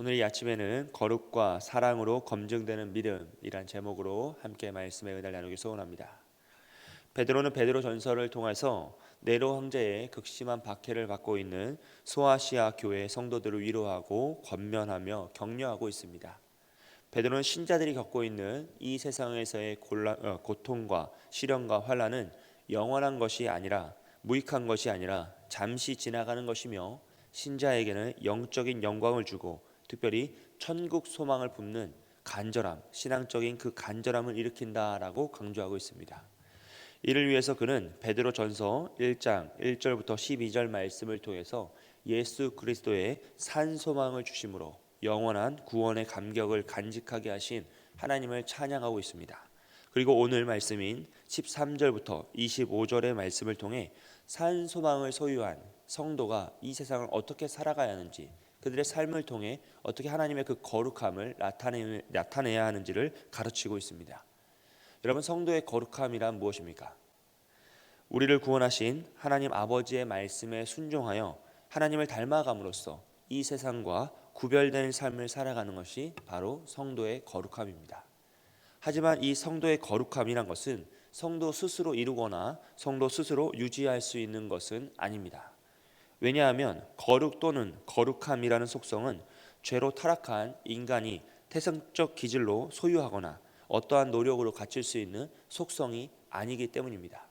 오늘 이 아침에는 거룩과 사랑으로 검증되는 믿음이란 제목으로 함께 말씀의 은혜를 나누기 소원합니다. 베드로는 베드로 전서를 통해서 네로 황제의 극심한 박해를 받고 있는 소아시아 교회 성도들을 위로하고 권면하며 격려하고 있습니다. 베드로는 신자들이 겪고 있는 이 세상에서의 고통과 시련과 환난은 영원한 것이 아니라 무익한 것이 아니라 잠시 지나가는 것이며 신자에게는 영적인 영광을 주고 특별히 천국 소망을 뿜는 간절함, 신앙적인 그 간절함을 일으킨다라고 강조하고 있습니다. 이를 위해서 그는 베드로 전서 1장 1절부터 12절 말씀을 통해서 예수 그리스도의 산 소망을 주심으로 영원한 구원의 감격을 간직하게 하신 하나님을 찬양하고 있습니다. 그리고 오늘 말씀인 13절부터 25절의 말씀을 통해 산 소망을 소유한 성도가 이 세상을 어떻게 살아가야 하는지, 그들의 삶을 통해 어떻게 하나님의 그 거룩함을 나타내야 하는지를 가르치고 있습니다. 여러분, 성도의 거룩함이란 무엇입니까? 우리를 구원하신 하나님 아버지의 말씀에 순종하여 하나님을 닮아감으로써 이 세상과 구별된 삶을 살아가는 것이 바로 성도의 거룩함입니다. 하지만 이 성도의 거룩함이란 것은 성도 스스로 이루거나 성도 스스로 유지할 수 있는 것은 아닙니다. 왜냐하면 거룩 또는 거룩함이라는 속성은 죄로 타락한 인간이 태생적 기질로 소유하거나 어떠한 노력으로 갖출 수 있는 속성이 아니기 때문입니다.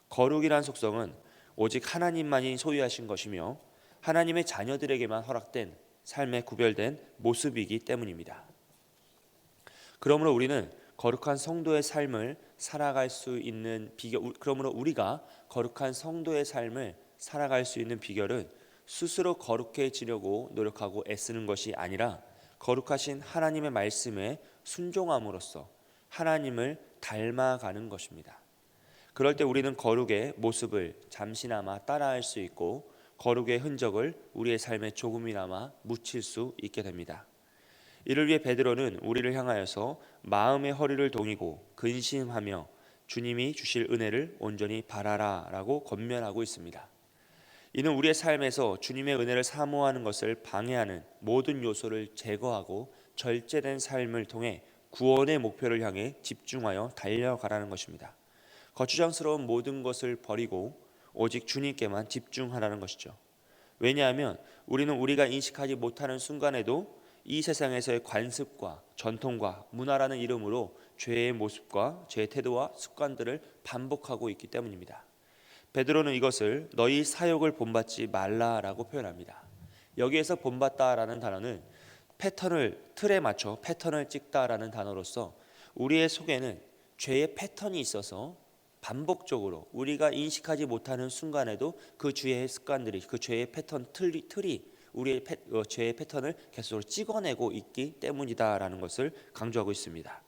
거룩이란 속성은 오직 하나님만이 소유하신 것이며 하나님의 자녀들에게만 허락된 삶에 구별된 모습이기 때문입니다. 그러므로 우리는 거룩한 성도의 삶을 살아갈 수 있는 그러므로 우리가 거룩한 성도의 삶을 살아갈 수 있는 비결은 스스로 거룩해지려고 노력하고 애쓰는 것이 아니라 거룩하신 하나님의 말씀에 순종함으로써 하나님을 닮아가는 것입니다. 그럴 때 우리는 거룩의 모습을 잠시나마 따라할 수 있고 거룩의 흔적을 우리의 삶에 조금이나마 묻힐 수 있게 됩니다. 이를 위해 베드로는 우리를 향하여서 마음의 허리를 동이고 근심하며 주님이 주실 은혜를 온전히 바라라 라고 권면하고 있습니다. 이는 우리의 삶에서 주님의 은혜를 사모하는 것을 방해하는 모든 요소를 제거하고 절제된 삶을 통해 구원의 목표를 향해 집중하여 달려가라는 것입니다. 거추장스러운 모든 것을 버리고 오직 주님께만 집중하라는 것이죠. 왜냐하면 우리는 우리가 인식하지 못하는 순간에도 이 세상에서의 관습과 전통과 문화라는 이름으로 죄의 모습과 죄의 태도와 습관들을 반복하고 있기 때문입니다. 베드로는 이것을 너희 사욕을 본받지 말라라고 표현합니다. 여기에서 본받다라는 단어는 틀에 맞춰 패턴을 찍다라는 단어로서 우리의 속에는 죄의 패턴이 있어서 반복적으로 우리가 인식하지 못하는 순간에도 그 죄의 습관들이, 그 죄의 패턴 틀이 우리의 죄의 패턴을 계속 찍어내고 있기 때문이다라는 것을 강조하고 있습니다.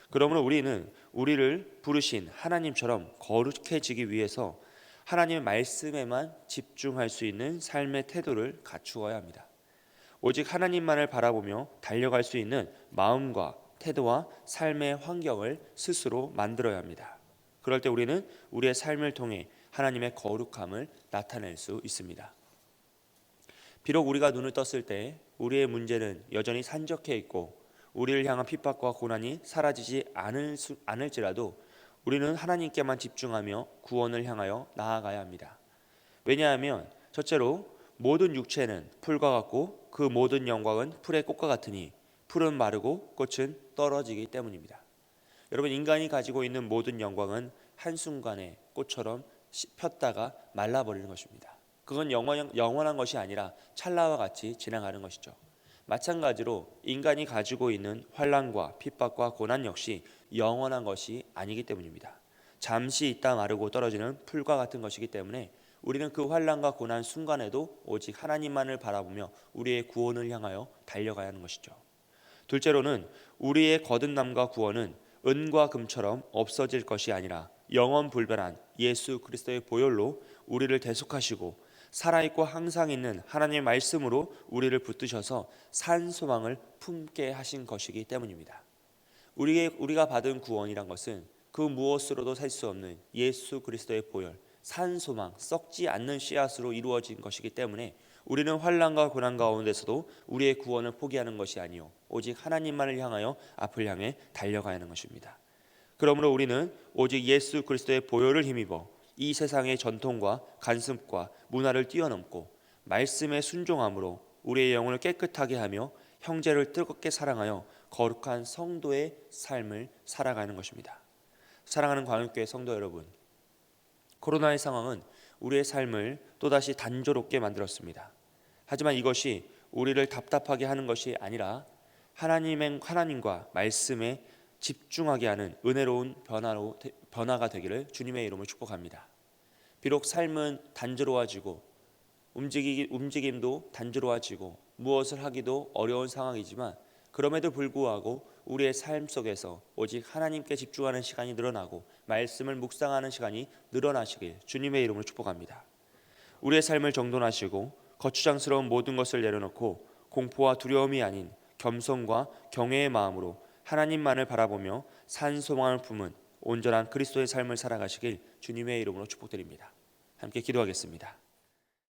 그러므로 우리는 우리를 부르신 하나님처럼 거룩해지기 위해서 하나님의 말씀에만 집중할 수 있는 삶의 태도를 갖추어야 합니다. 오직 하나님만을 바라보며 달려갈 수 있는 마음과 태도와 삶의 환경을 스스로 만들어야 합니다. 그럴 때 우리는 우리의 삶을 통해 하나님의 거룩함을 나타낼 수 있습니다. 비록 우리가 눈을 떴을 때 우리의 문제는 여전히 산적해 있고 우리를 향한 핍박과 고난이 사라지지 않을지라도 우리는 하나님께만 집중하며 구원을 향하여 나아가야 합니다. 왜냐하면 첫째로 모든 육체는 풀과 같고 그 모든 영광은 풀의 꽃과 같으니 풀은 마르고 꽃은 떨어지기 때문입니다. 여러분, 인간이 가지고 있는 모든 영광은 한순간에 꽃처럼 폈다가 말라버리는 것입니다. 그건 영원한 것이 아니라 찰나와 같이 지나가는 것이죠. 마찬가지로 인간이 가지고 있는 환난과 핍박과 고난 역시 영원한 것이 아니기 때문입니다. 잠시 있다 마르고 떨어지는 풀과 같은 것이기 때문에 우리는 그 환난과 고난 순간에도 오직 하나님만을 바라보며 우리의 구원을 향하여 달려가야 하는 것이죠. 둘째로는 우리의 거듭남과 구원은 은과 금처럼 없어질 것이 아니라 영원불변한 예수 그리스도의 보혈로 우리를 대속하시고 살아있고 항상 있는 하나님의 말씀으로 우리를 붙드셔서 산 소망을 품게 하신 것이기 때문입니다. 우리가 받은 구원이란 것은 그 무엇으로도 살 수 없는 예수 그리스도의 보혈, 산 소망, 썩지 않는 씨앗으로 이루어진 것이기 때문에 우리는 환난과 고난 가운데서도 우리의 구원을 포기하는 것이 아니요 오직 하나님만을 향하여 앞을 향해 달려가야 하는 것입니다. 그러므로 우리는 오직 예수 그리스도의 보혈을 힘입어 이 세상의 전통과 간습과 문화를 뛰어넘고 말씀에 순종함으로 우리의 영혼을 깨끗하게 하며 형제를 뜨겁게 사랑하여 거룩한 성도의 삶을 살아가는 것입니다. 사랑하는 광역교회 성도 여러분, 코로나의 상황은 우리의 삶을 또다시 단조롭게 만들었습니다. 하지만 이것이 우리를 답답하게 하는 것이 아니라 하나님과 말씀에 집중하게 하는 은혜로운 변화가 되기를 주님의 이름으로 축복합니다. 비록 삶은 단조로워지고 움직임도 단조로워지고 무엇을 하기도 어려운 상황이지만 그럼에도 불구하고 우리의 삶 속에서 오직 하나님께 집중하는 시간이 늘어나고 말씀을 묵상하는 시간이 늘어나시길 주님의 이름으로 축복합니다. 우리의 삶을 정돈하시고 거추장스러운 모든 것을 내려놓고 공포와 두려움이 아닌 겸손과 경외의 마음으로 하나님만을 바라보며 산 소망을 품은 온전한 그리스도의 삶을 살아가시길 주님의 이름으로 축복드립니다. 함께 기도하겠습니다.